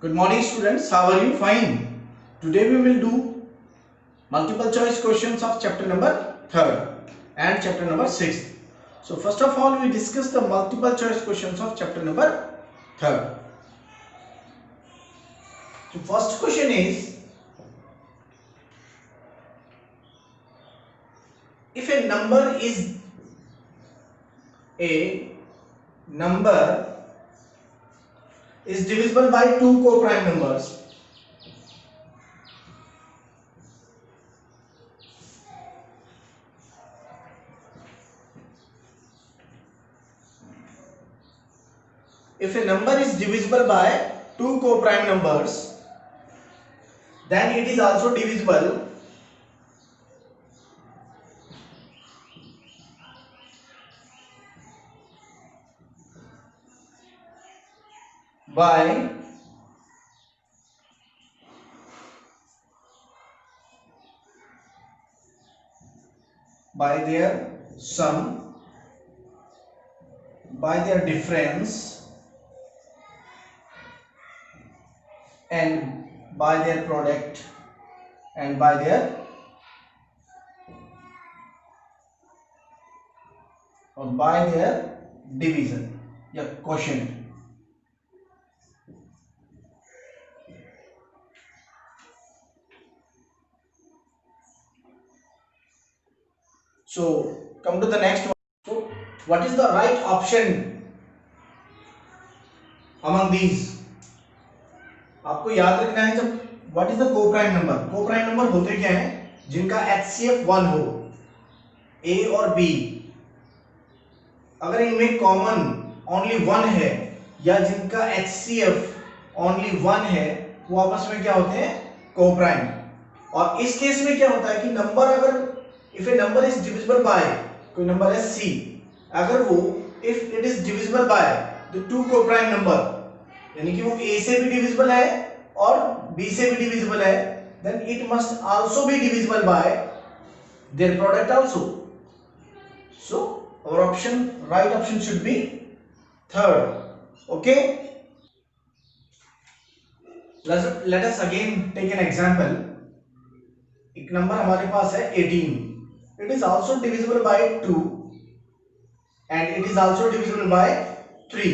Good morning students, how are you? Fine. Today we will do multiple choice questions of chapter number 3rd and chapter number 6th. So first of all we discuss the multiple choice questions of chapter number 3rd. So first question is, if a number is divisible by two co-prime numbers, if a number is divisible by two co-prime numbers, then it is also divisible by their sum, by their difference, and by their product, and by their division या quotient. So come to the next one. So what is the right option among these? आपको याद रखना है जब what is the coprime number. Coprime number होते क्या है? जिनका HCF 1 हो, A और B. अगर इनमें कॉमन ओनली 1 है या जिनका HCF ओनली 1 है, वो आपस में क्या होते हैं? कोप्राइम. और इस केस में क्या होता है कि नंबर अगर if A number is divisible by, कोई नंबर है C, अगर वो if it is divisible by the two coprime number, यानी कि वो A से भी डिविजिबल है और B से भी डिविजिबल है, then it must also be divisible by their product also. So our right option should be third. Okay, let us again take an example. एक नंबर हमारे पास है 18. It is also divisible by 2 and it is also divisible by 3.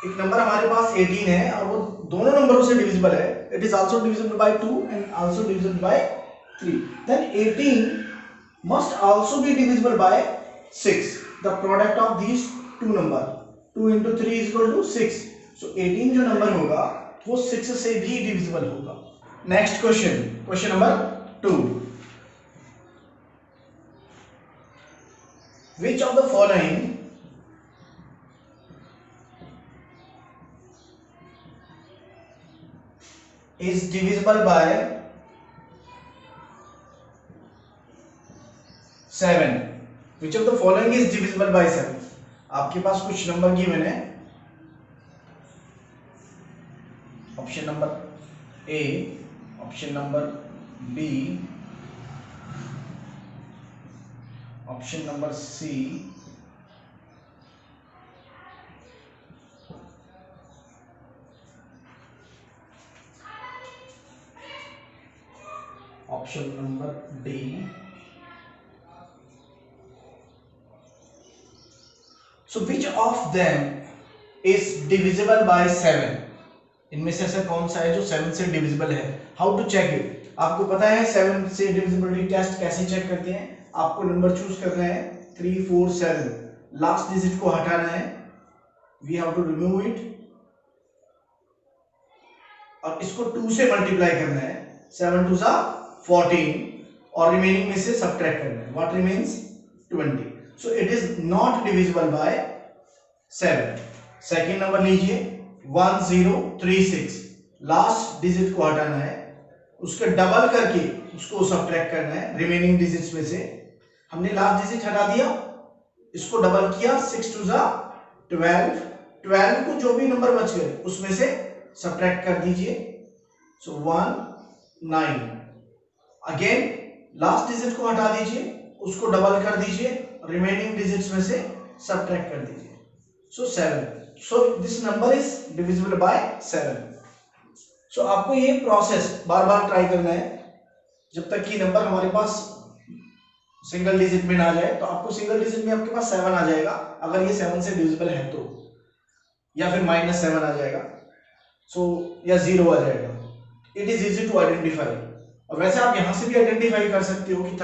एक number हमारे पास 18 है और वो दोनों नंबरों से डिविजिबल है. It is also divisible by 2 and also divisible by 3. Then 18 must also be divisible by 6. The product of these two number, 2 into 3 is equal to 6. So 18 जो नंबर होगा वो 6 से भी डिविजिबल होगा. Next question number 2. Which of the following is divisible by 7? Which of the following is divisible by 7? आपके पास कुछ number given है. Option number A, option number B, option number C, option number D. So which of them is divisible by 7? इनमें से ऐसा कौन सा है जो 7 से डिविजिबल है? How to check it? आपको पता है 7 से डिविजिबिलिटी टेस्ट कैसे चेक करते हैं? आपको नंबर चूज करना है 3, 4, 7. लास्ट डिजिट को हटाना है. We have to remove it और इसको 2 से मल्टीप्लाई करना है. 7 2 सा 14 और रिमेनिंग में से सबट्रैक्ट करना है. What remains? 20. So it is not divisible by 7. Second number लीजिए 1036. लास्ट डिजिट को हटाना है, उसके डबल करके उसको सबट्रैक्ट करना है रिमेनिंग डिजिट्स में से. हमने लास्ट डिजिट हटा दिया, इसको डबल किया, 6 2 सा 12. 12 को जो भी नंबर बच गए उसमें से सबट्रैक्ट कर दीजिए. सो 1 9. अगेन लास्ट डिजिट को हटा दीजिए, उसको डबल कर दीजिए, रिमेनिंग डिजिट्स में से सबट्रैक्ट कर दीजिए. सो 7. So this number is divisible by 7. सो आपको ये प्रोसेस बार बार ट्राई करना है जब तक कि नंबर हमारे पास सिंगल डिजिट में ना आ जाए. तो आपको सिंगल डिजिट में आपके पास 7 आ जाएगा अगर ये 7 से डिविजिबल है तो, या फिर -7 आ जाएगा, सो या 0 आ जाएगा. It is easy to identify. और वैसे आप यहां से भी आइडेंटिफाई कर सकते हो कि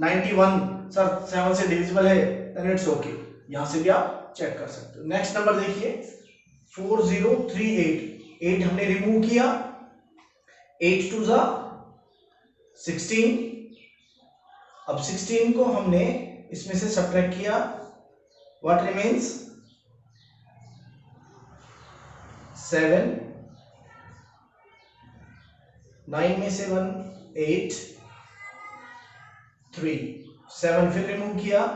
91 सर 7 से डिविजिबल है, देन इट्स ओके. यहां से भी आप चेक कर सकते हो. नेक्स्ट नंबर देखिए 4038. 8 हमने रिमूव किया, 8 2 जा 16. अब 16 को हमने इसमें से सब्ट्रैक्ट किया, व्हाट रिमेन्स 7. 9 में से 1 8 3. 7 फिर रिमूव किया,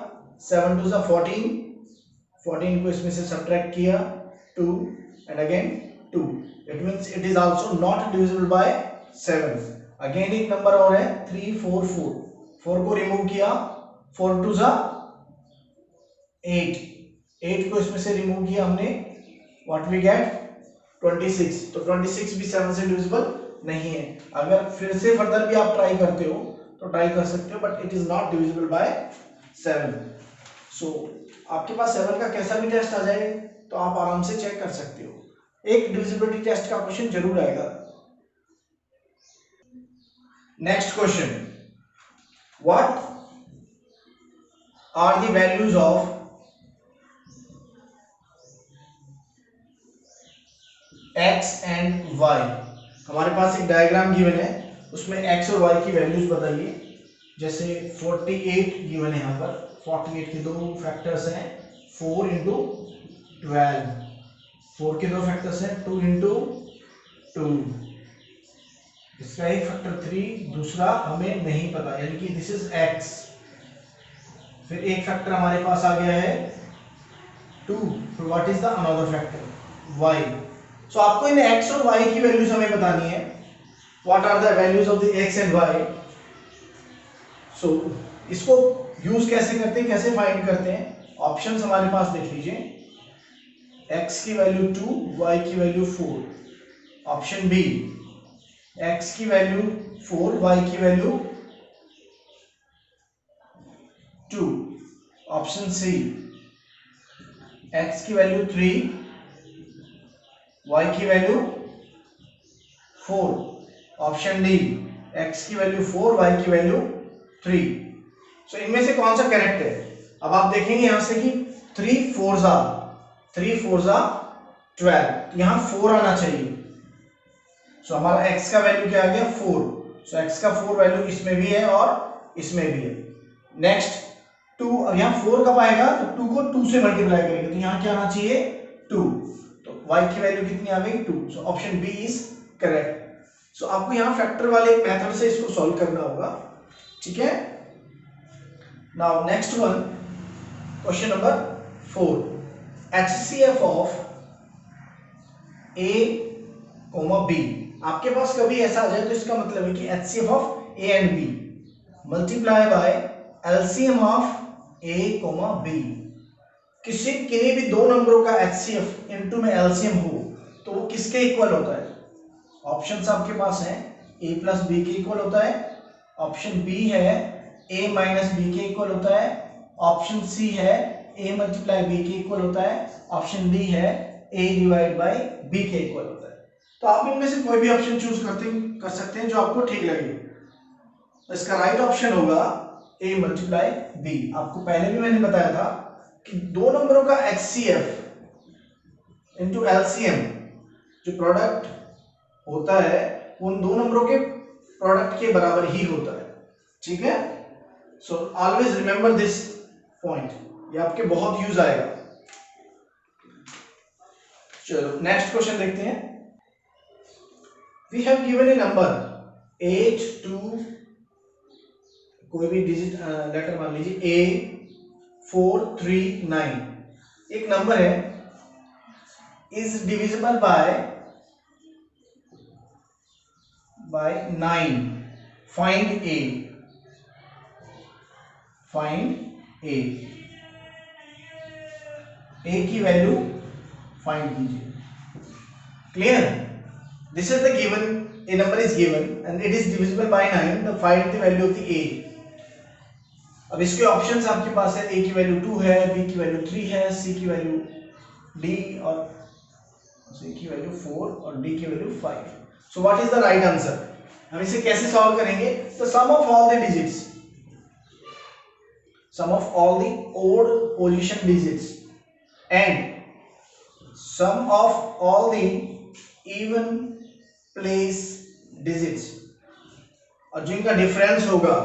7 2 जा 14. 14 को इसमें से सब्ट्रैक्ट किया 2 and again 2. It means it is also not divisible by 7. Again एक नंबर और है 3 4 4. 4 को रिमूव किया, 4 2 जा 8. 8 को इसमें से रिमूव किया हमने, व्हाट वी गेट 26. तो 26 भी 7 से डिविजिबल नहीं है. अगर फिर से फर्दर भी आप ट्राई करते हो तो ट्राई कर सकते हो, but it is not divisible by 7. सो आपके पास 7 का कैसा भी टेस्ट आ जाए तो आप आराम से चेक कर सकते हो. एक डिविजिबिलिटी टेस्ट का क्वेश्चन जरूर आएगा. Next question, what are the values of x and y. हमारे पास एक डायग्राम गिवन है, उसमें x और y की वैल्यूज बताइए. जैसे 48 गिवन है यहाँ पर. 48 के दो फैक्टर्स हैं, 4 इंटू 12. 4 के दो फैक्टर्स हैं 2 इंटू 2. इसका एक फैक्टर 3, दूसरा हमें नहीं पता, यानी कि दिस इज x. फिर एक फैक्टर हमारे पास आ गया है 2. What is the another factor y. So आपको इन x और y की वैल्यूज हमें बतानी है. What are the values of the x and y. So इसको यूज कैसे करते हैं, कैसे फाइंड करते हैं. ऑप्शंस हमारे पास देख लीजिए. x की वैल्यू 2, y की वैल्यू 4. ऑप्शन बी x की वैल्यू 4, y की वैल्यू 2. ऑप्शन सी x की वैल्यू 3, y की वैल्यू 4. ऑप्शन डी x की वैल्यू 4, y की वैल्यू 3. सो इनमें से कौन सा करेक्ट है. अब आप देखेंगे यहां से कि 3 4 जा 12. यहां 4 आना चाहिए. सो हमारा x का वैल्यू क्या आ गया 4. सो x का 4 वैल्यू इसमें भी है और इसमें भी है. नेक्स्ट 2, अब यहाँ 4 कब आएगा, तो 2 को 2 से मल्टीप्लाई करेंगे, तो यहाँ क्या आना चाहिए 2. तो y की वैल्यू कितनी आ गई 2. So option B is correct. So आपको यहाँ फैक्टर वाले मेथड से इसको सॉल्व करना होगा. ठीक है. Now next one, question number 4. HCF of A, B. आपके पास कभी ऐसा आ जाए तो इसका मतलब है कि HCF of A and B multiply by LCM of A, B. किन्हीं भी दो नंबरों का HCF इनटू में LCM हो तो वो किसके इक्वल होता है. ऑप्शंस आपके पास हैं, A प्लस B के इक्वल होता है. ऑप्शन बी है A माइनस B के इक्वल होता है. ऑप्शन सी है A मल्टीप्लाई B के इक्वल होता है. ऑप्शन डी है A डिवाइड बाई B के इक्वल होता है. तो आप इनमें से कोई भी ऑप्शन चूज कर सकते हैं जो आपको ठीक लगे. तो इसका राइट ऑप्शन होगा A मल्टीप्लाई B. आपको पहले भी मैंने बताया था कि दो नंबरों का HCF इंटू LCM जो प्रोडक्ट होता है उन दो नंबरों के प्रोडक्ट के बराबर ही होता है. ठीक है. So always remember this point, ये आपके बहुत यूज आएगा. चलो नेक्स्ट क्वेश्चन देखते हैं. We have given a number 8 2, कोई भी डिजिट लेटर मान लीजिए A 4 3 9. एक नंबर है, is divisible by 9. Find A. Find A. A की वैल्यू फाइंड कीजिए। Clear? This is the given, a number is given and it is divisible by 9, the find the value of the a। अब इसके options आपके पास है, a की value 2 है, b की value 3 है, c की वैल्यू d और c की वैल्यू 4 और d की value 5। So what is the right answer? हम इसे कैसे सॉल्व करेंगे? तो sum of all the digits, sum of all the odd position digits and sum of all the even place digits, और जिनका डिफरेंस होगा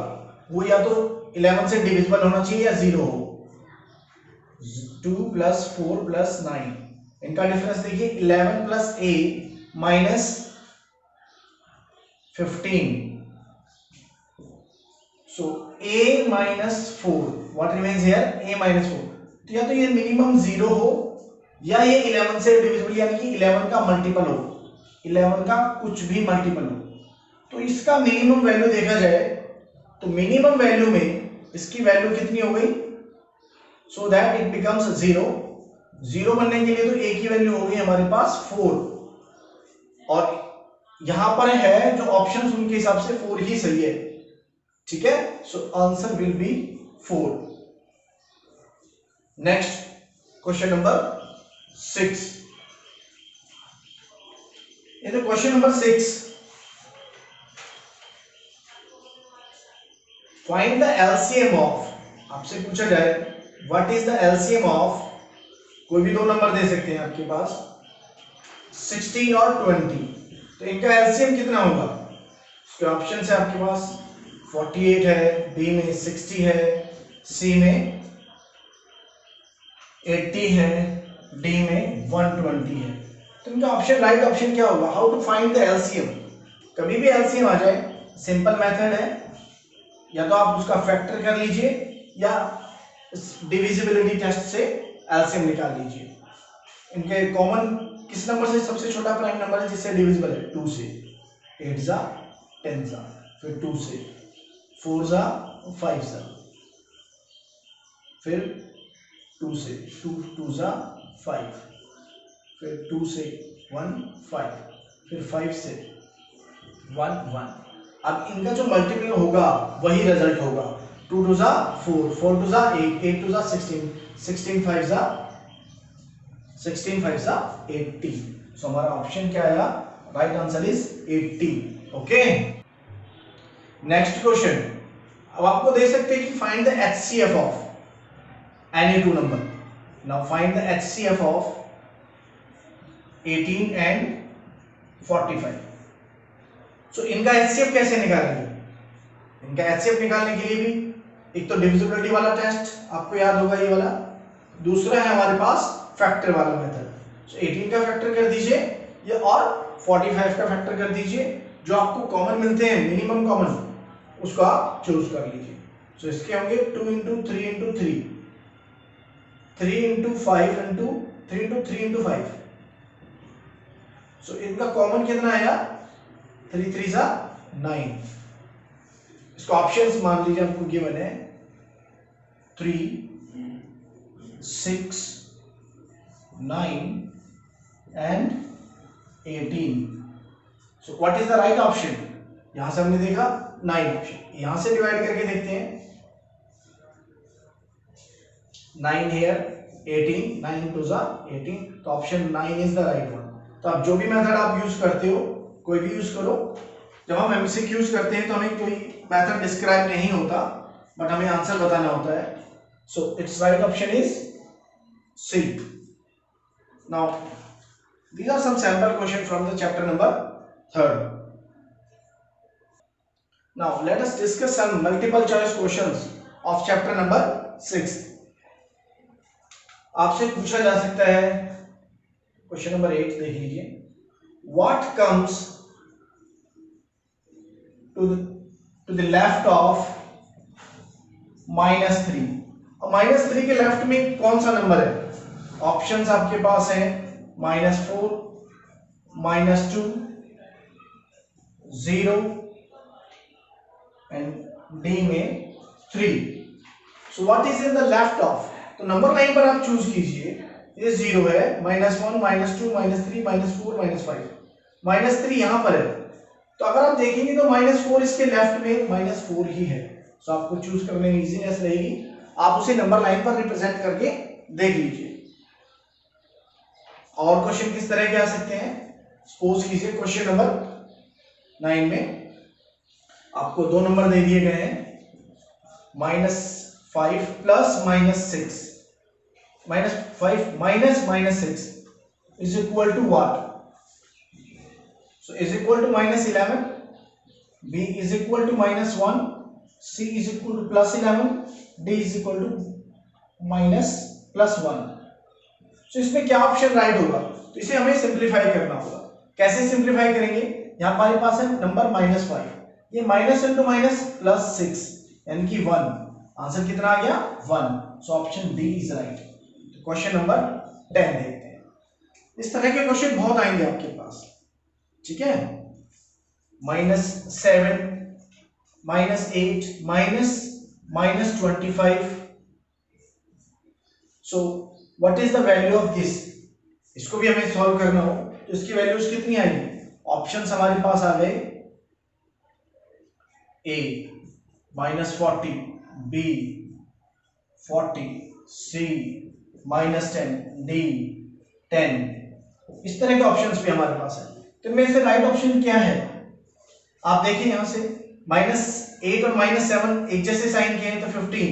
वो या तो 11 से डिविजिबल होना चाहिए या 0 हो। 2 + 4 + 9, इनका डिफरेंस देखिए 11 + a - 15, so a - 4, what remains here? a - 4। तो या तो ये मिनिमम 0 हो या ये 11 से डिविजिबल यानी कि 11 का मल्टीपल हो, 11 का कुछ भी मल्टीपल हो। तो इसका मिनिमम वैल्यू देखा जाए तो मिनिमम वैल्यू में इसकी वैल्यू कितनी हो गई? So that it becomes 0। 0 बनने के लिए तो a की वैल्यू हो गई हमारे पास 4, और यहां पर है जो ऑप्शंस उनके हिसाब से 4 ही सही है। ठीक है, so answer will be 4। Next question number 6। in the question number 6, find the LCM of, आपसे पूछा जाए what is the LCM of, कोई भी दो नंबर दे सकते हैं आपके पास 16 और 20, तो इनका LCM कितना होगा? इसके ऑप्शन है आपके पास 48 है, B में 60 है, C में 80 है, D में 120 है। तो इनका ऑप्शन राइट ऑप्शन क्या होगा? How to find the LCM? कभी भी एलसीएम आ जाए सिंपल मेथड है, या तो आप उसका फैक्टर कर लीजिए या डिविजिबिलिटी टेस्ट से एलसीएम निकाल लीजिए। इनके कॉमन किस नंबर से सबसे छोटा प्राइम नंबर है जिससे डिविजिबल है? 2 से। 8 जा 10 जा, फिर 2 से, 4 जा 5 जा, फिर 2 से, 2 जा 5, फिर 2 से 1 5, फिर 5 से 1 1। अब इनका जो मल्टीपल होगा वही रिजल्ट होगा। 2 2 जा 4, 4 2 जा 8, 8 2 जा 16, 16 5 जा 80। सो हमारा ऑप्शन क्या आया? Right answer is 80। Okay, next question. अब आपको दे सकते हैं कि find the HCF of any two number. Now find the HCF of 18 and 45। सो इनका HCF कैसे निकालेंगे? इनका HCF निकालने के लिए भी एक तो डिविजिबिलिटी वाला टेस्ट आपको याद होगा ये वाला, दूसरा है हमारे पास फैक्टर वाला मेथड। सो 18 का फैक्टर कर दीजिए या और 45 का फैक्टर कर दीजिए, जो आपको कॉमन मिलते हैं मिनिमम कॉमन उसको आप चूज कर लीजिए। सो इसके होंगे 2 × 3 × 3, 3 × 5 × 3 × 3 × 5। सो इनका कॉमन कितना आया? 3 3 जा 9। इसको ऑप्शंस मान लीजिए आपको गिवन है 3 6 9 and 18। So what is the right option? यहां से हमने देखा 9 ऑप्शन, यहां से डिवाइड करके देखते हैं 9 हियर 18, 9 2 जा 18, तो option 9 is the right one. तो आप जो भी मेथड आप यूज करते हो कोई भी यूज करो, जब हम एमसीक्यूज करते हैं तो हमें कोई मेथड डिस्क्राइब नहीं होता बट हमें आंसर बताना होता है। So it's right option is C. Now these are some sample question from the chapter number 3rd. Now let us discuss some multiple choice questions of chapter number 6. आपसे पूछा जा सकता है क्वेश्चन नंबर 8 देख लीजिए। What comes to the left of -3? और -3 के left में कौन सा नंबर है? ऑप्शंस आपके पास है -4, -2, 0 एंड D में 3। सो what is in the left of? तो नंबर लाइन पर आप चूज कीजिए ये 0 है, -1 -2 -3 -4 -5, -3 यहां पर है। तो अगर आप देखेंगे तो -4 इसके लेफ्ट में -4 ही है। तो आपको चूज करने में इजीनेस रहेगी, आप उसे नंबर लाइन पर रिप्रेजेंट करके देख लीजिए। और क्वेश्चन किस तरह के आ सकते हैं, सपोज कीजिए क्वेश्चन नंबर 9 में आपको दो नंबर दे दिए गए हैं, -5 plus -6, -5 minus -6 is equal to what? So is equal to -11, b is equal to -1, c is equal to +11, d is equal to -+1। तो इसमें क्या ऑप्शन राइट होगा? तो इसे हमें सिंप्लीफाई करना होगा। कैसे सिंप्लीफाई करेंगे? यहाँ हमारे पास है नंबर -5, ये माइनस इंटू माइनस +6 यानी कि 1, आंसर कितना आ गया? 1। So option D is right. तो क्वेश्चन नंबर 10 देखते हैं। इस तरह के क्वेश्चन बहुत आएंगे आपके पास, ठीक है। -7, -8, -25। सो what is the value of this? इसको भी हमें सॉल्व करना हो तो इसकी वैल्यूज कितनी आएगी? ऑप्शंस हमारे पास आ गए, ए -40, बी 40, सी -10, डी 10। इस तरह के ऑप्शंस भी हमारे पास है। तो इनमें से राइट ऑप्शन क्या है? आप देखिए यहां से -8 और -7 एक जैसे साइन किए हैं तो 15,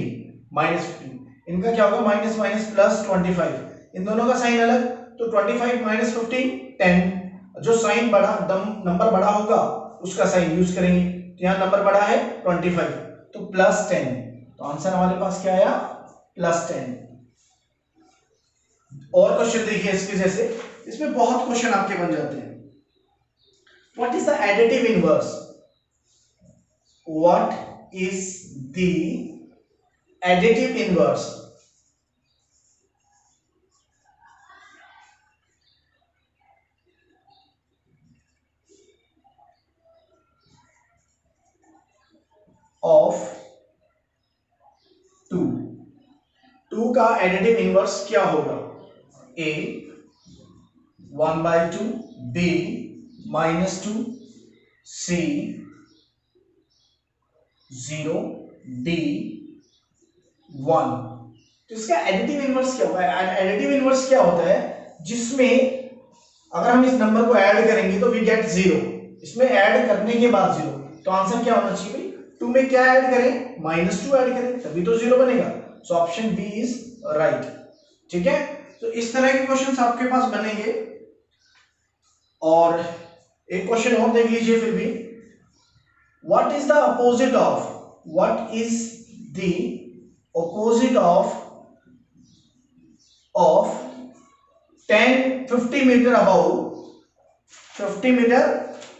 -15। इनका क्या होगा? माइनस माइनस +25, इन दोनों का साइन अलग, तो 25 - 15 10। जो साइन बड़ा, नंबर बड़ा होगा उसका साइन यूज करेंगे। तो यहाँ नंबर बड़ा है 25, तो +10। तो आंसर हमारे पास क्या आया? +10। और क्वेश्चन देखिए इसके जैसे, इसमें बहुत क्वेश्चन आपके बन जाते हैं। What is the additive inverse? What is the additive inverse? of 2 का एडिटिव इनवर्स क्या होगा? a 1/2, b -2, c 0, d 1। तो इसका एडिटिव इनवर्स क्या होगा? एडिटिव इनवर्स क्या होता है? जिसमें अगर हम इस नंबर को ऐड करेंगे तो वी गेट 0, इसमें ऐड करने के बाद 0। तो आंसर क्या होना चाहिए भाई? 2 में क्या ऐड करें? -2 ऐड करें, तभी तो 0 बनेगा। So option B is right, ठीक है। तो इस तरह के क्वेश्चंस आपके पास बनेंगे। और एक क्वेश्चन और देख लीजिए फिर भी। What is the opposite of, what is the opposite of 50 meter above, 50 meter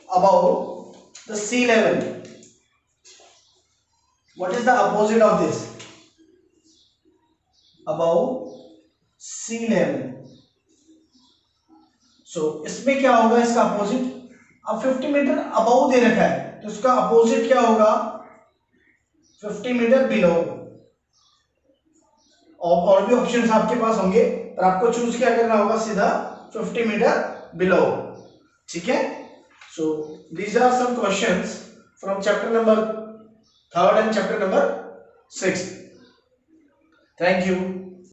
above the sea level? What is the opposite of this? Above sea level. So इसमें क्या होगा इसका अपोजिट? अब 50 मीटर अबव दे रखा है तो इसका अपोजिट क्या होगा? 50 मीटर बिलो। और भी ऑप्शंस आपके पास होंगे, पर आपको चूज क्या करना होगा? सीधा 50 मीटर बिलो, ठीक है। So these are some questions from chapter number 3 and chapter number 6। Thank you.